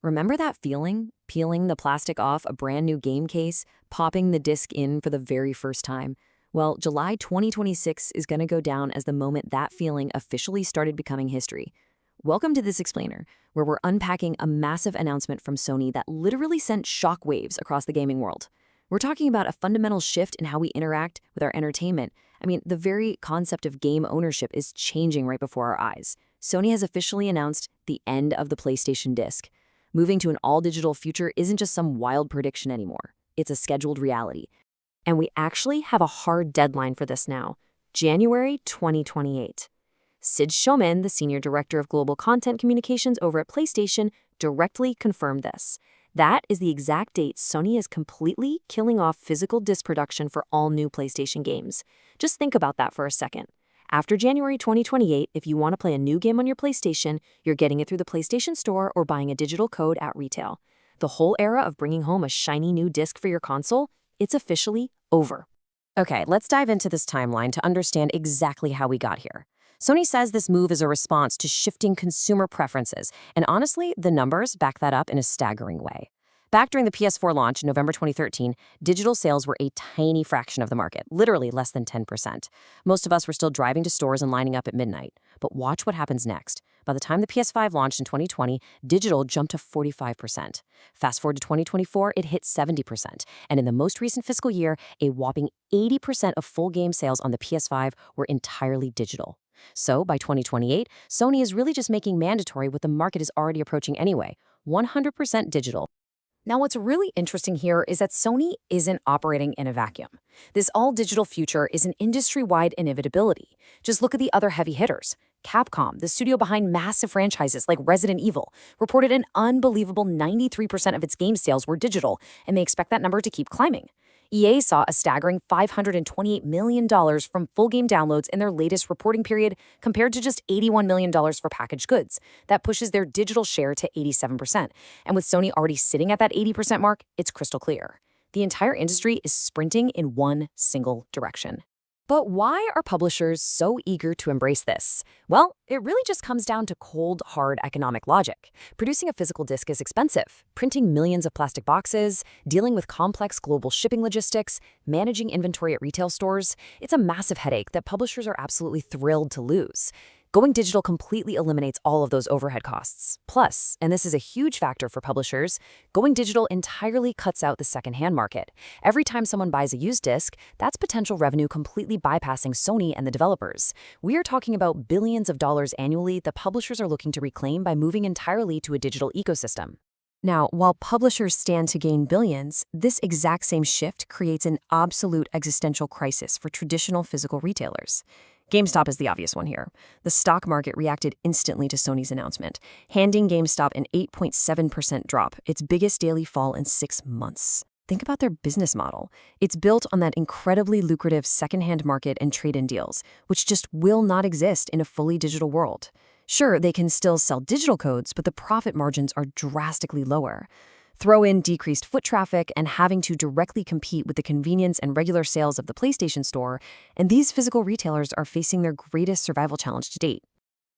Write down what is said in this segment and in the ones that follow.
Remember that feeling? Peeling the plastic off a brand new game case, popping the disc in for the very first time? Well, July 2026 is going to go down as the moment that feeling officially started becoming history. Welcome to this explainer, where we're unpacking a massive announcement from Sony that literally sent shockwaves across the gaming world. We're talking about a fundamental shift in how we interact with our entertainment. I mean, the very concept of game ownership is changing right before our eyes. Sony has officially announced the end of the PlayStation disc. Moving to an all-digital future isn't just some wild prediction anymore. It's a scheduled reality. And we actually have a hard deadline for this now, January 2028. Sid Showman, the Senior Director of Global Content Communications over at PlayStation, directly confirmed this. That is the exact date Sony is completely killing off physical disc production for all new PlayStation games. Just think about that for a second. After January 2028, if you want to play a new game on your PlayStation, you're getting it through the PlayStation Store or buying a digital code at retail. The whole era of bringing home a shiny new disc for your console, it's officially over. Okay, let's dive into this timeline to understand exactly how we got here. Sony says this move is a response to shifting consumer preferences, and honestly, the numbers back that up in a staggering way. Back during the PS4 launch in November 2013, digital sales were a tiny fraction of the market, literally less than 10%. Most of us were still driving to stores and lining up at midnight. But watch what happens next. By the time the PS5 launched in 2020, digital jumped to 45%. Fast forward to 2024, it hit 70%. And in the most recent fiscal year, a whopping 80% of full game sales on the PS5 were entirely digital. So by 2028, Sony is really just making mandatory what the market is already approaching anyway, 100% digital. Now, what's really interesting here is that Sony isn't operating in a vacuum. This all-digital future is an industry-wide inevitability. Just look at the other heavy hitters. Capcom, the studio behind massive franchises like Resident Evil, reported an unbelievable 93% of its game sales were digital, and they expect that number to keep climbing. EA saw a staggering $528 million from full game downloads in their latest reporting period, compared to just $81 million for packaged goods. That pushes their digital share to 87%. And with Sony already sitting at that 80% mark, it's crystal clear. The entire industry is sprinting in one single direction. But why are publishers so eager to embrace this? Well, it really just comes down to cold, hard economic logic. Producing a physical disc is expensive. Printing millions of plastic boxes, dealing with complex global shipping logistics, managing inventory at retail stores, it's a massive headache that publishers are absolutely thrilled to lose. Going digital completely eliminates all of those overhead costs. Plus, and this is a huge factor for publishers, going digital entirely cuts out the secondhand market. Every time someone buys a used disc, that's potential revenue completely bypassing Sony and the developers. We are talking about billions of dollars annually the publishers are looking to reclaim by moving entirely to a digital ecosystem. Now, while publishers stand to gain billions, this exact same shift creates an absolute existential crisis for traditional physical retailers. GameStop is the obvious one here. The stock market reacted instantly to Sony's announcement, handing GameStop an 8.7% drop, its biggest daily fall in 6 months. Think about their business model. It's built on that incredibly lucrative secondhand market and trade-in deals, which just will not exist in a fully digital world. Sure, they can still sell digital codes, but the profit margins are drastically lower. Throw in decreased foot traffic and having to directly compete with the convenience and regular sales of the PlayStation Store, and these physical retailers are facing their greatest survival challenge to date.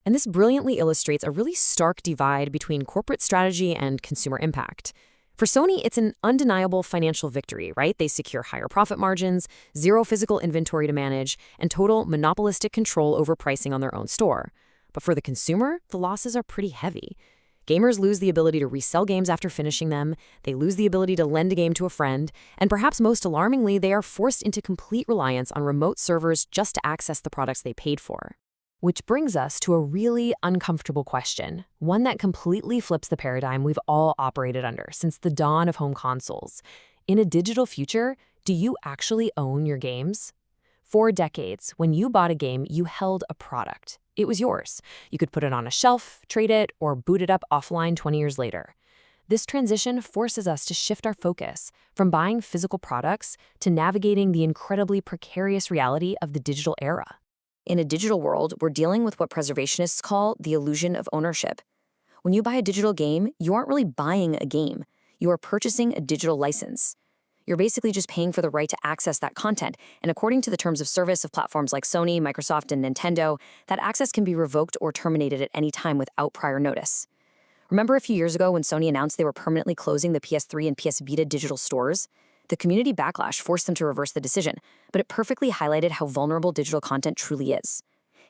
And this brilliantly illustrates a really stark divide between corporate strategy and consumer impact. For Sony, it's an undeniable financial victory, right? They secure higher profit margins, zero physical inventory to manage, and total monopolistic control over pricing on their own store. But for the consumer, the losses are pretty heavy. Gamers lose the ability to resell games after finishing them, they lose the ability to lend a game to a friend, and perhaps most alarmingly, they are forced into complete reliance on remote servers just to access the products they paid for. Which brings us to a really uncomfortable question, one that completely flips the paradigm we've all operated under since the dawn of home consoles. In a digital future, do you actually own your games? For decades, when you bought a game, you held a product. It was yours. You could put it on a shelf, trade it, or boot it up offline 20 years later. This transition forces us to shift our focus from buying physical products to navigating the incredibly precarious reality of the digital era. In a digital world, we're dealing with what preservationists call the illusion of ownership. When you buy a digital game, you aren't really buying a game. You are purchasing a digital license. You're basically just paying for the right to access that content, and according to the terms of service of platforms like Sony, Microsoft, and Nintendo, that access can be revoked or terminated at any time without prior notice. Remember a few years ago when Sony announced they were permanently closing the PS3 and PS Vita digital stores? The community backlash forced them to reverse the decision, but it perfectly highlighted how vulnerable digital content truly is.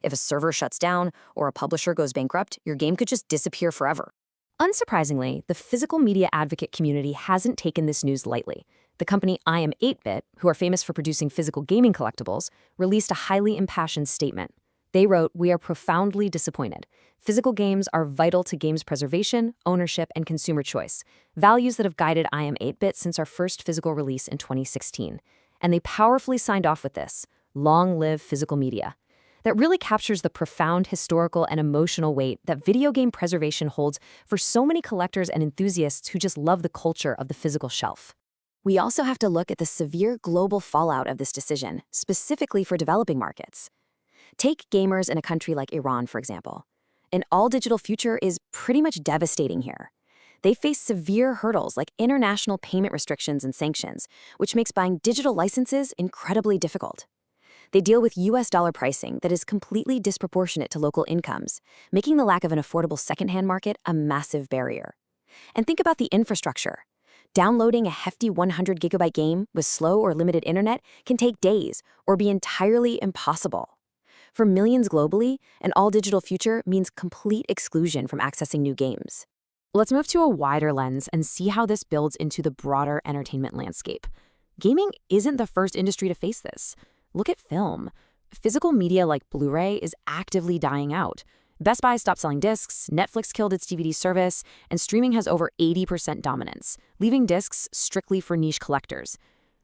If a server shuts down or a publisher goes bankrupt, your game could just disappear forever. Unsurprisingly, the physical media advocate community hasn't taken this news lightly. The company I Am 8-Bit, who are famous for producing physical gaming collectibles, released a highly impassioned statement. They wrote, "We are profoundly disappointed. Physical games are vital to games preservation, ownership, and consumer choice, values that have guided I Am 8-Bit since our first physical release in 2016. And they powerfully signed off with this: long live physical media. That really captures the profound historical and emotional weight that video game preservation holds for so many collectors and enthusiasts who just love the culture of the physical shelf. We also have to look at the severe global fallout of this decision, specifically for developing markets. Take gamers in a country like Iran, for example. An all-digital future is pretty much devastating here. They face severe hurdles like international payment restrictions and sanctions, which makes buying digital licenses incredibly difficult. They deal with US dollar pricing that is completely disproportionate to local incomes, making the lack of an affordable secondhand market a massive barrier. And think about the infrastructure. Downloading a hefty 100 gigabyte game with slow or limited internet can take days or be entirely impossible. For millions globally, an all-digital future means complete exclusion from accessing new games. Let's move to a wider lens and see how this builds into the broader entertainment landscape. Gaming isn't the first industry to face this. Look at film. Physical media like Blu-ray is actively dying out. Best Buy stopped selling discs, Netflix killed its DVD service, and streaming has over 80% dominance, leaving discs strictly for niche collectors.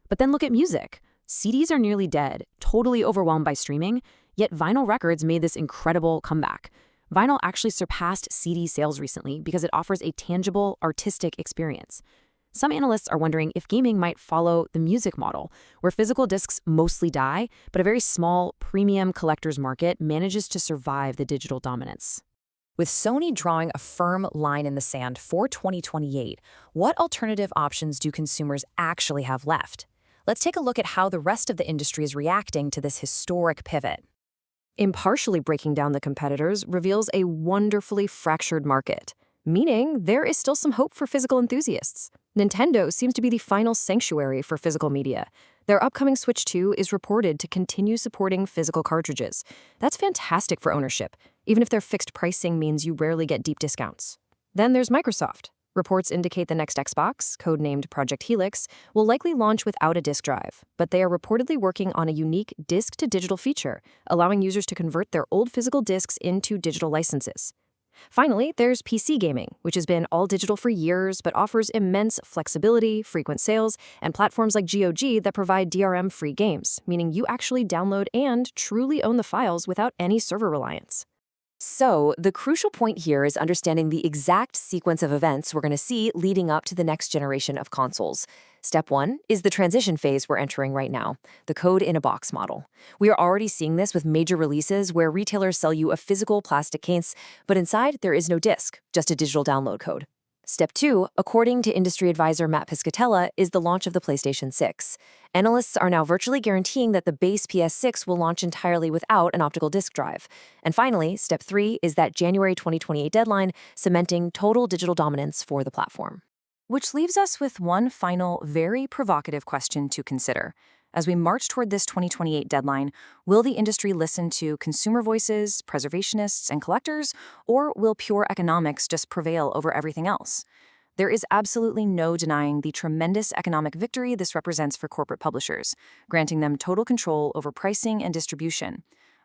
But then look at music. CDs are nearly dead, totally overwhelmed by streaming, yet vinyl records made this incredible comeback. Vinyl actually surpassed CD sales recently because it offers a tangible, artistic experience. Some analysts are wondering if gaming might follow the music model, where physical discs mostly die, but a very small, premium collector's market manages to survive the digital dominance. With Sony drawing a firm line in the sand for 2028, what alternative options do consumers actually have left? Let's take a look at how the rest of the industry is reacting to this historic pivot. Impartially breaking down the competitors reveals a wonderfully fractured market, meaning there is still some hope for physical enthusiasts. Nintendo seems to be the final sanctuary for physical media. Their upcoming Switch 2 is reported to continue supporting physical cartridges. That's fantastic for ownership, even if their fixed pricing means you rarely get deep discounts. Then there's Microsoft. Reports indicate the next Xbox, codenamed Project Helix, will likely launch without a disk drive, but they are reportedly working on a unique disk-to-digital feature, allowing users to convert their old physical discs into digital licenses. Finally, there's PC gaming, which has been all digital for years but offers immense flexibility, frequent sales, and platforms like GOG that provide DRM-free games, meaning you actually download and truly own the files without any server reliance. So, the crucial point here is understanding the exact sequence of events we're going to see leading up to the next generation of consoles. Step 1 is the transition phase we're entering right now, the code-in-a-box model. We are already seeing this with major releases where retailers sell you a physical plastic case, but inside there is no disc, just a digital download code. Step 2, according to industry advisor Matt Piscatella, is the launch of the PlayStation 6. Analysts are now virtually guaranteeing that the base PS6 will launch entirely without an optical disc drive. And finally, Step 3 is that January 2028 deadline, cementing total digital dominance for the platform. Which leaves us with one final, very provocative question to consider. As we march toward this 2028 deadline, will the industry listen to consumer voices, preservationists, and collectors, or will pure economics just prevail over everything else? There is absolutely no denying the tremendous economic victory this represents for corporate publishers, granting them total control over pricing and distribution.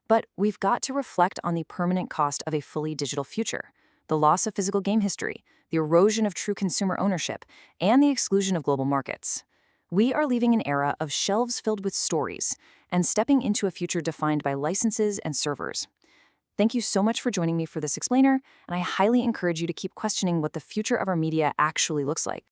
But we've got to reflect on the permanent cost of a fully digital future: the loss of physical game history, the erosion of true consumer ownership, and the exclusion of global markets. We are leaving an era of shelves filled with stories and stepping into a future defined by licenses and servers. Thank you so much for joining me for this explainer, and I highly encourage you to keep questioning what the future of our media actually looks like.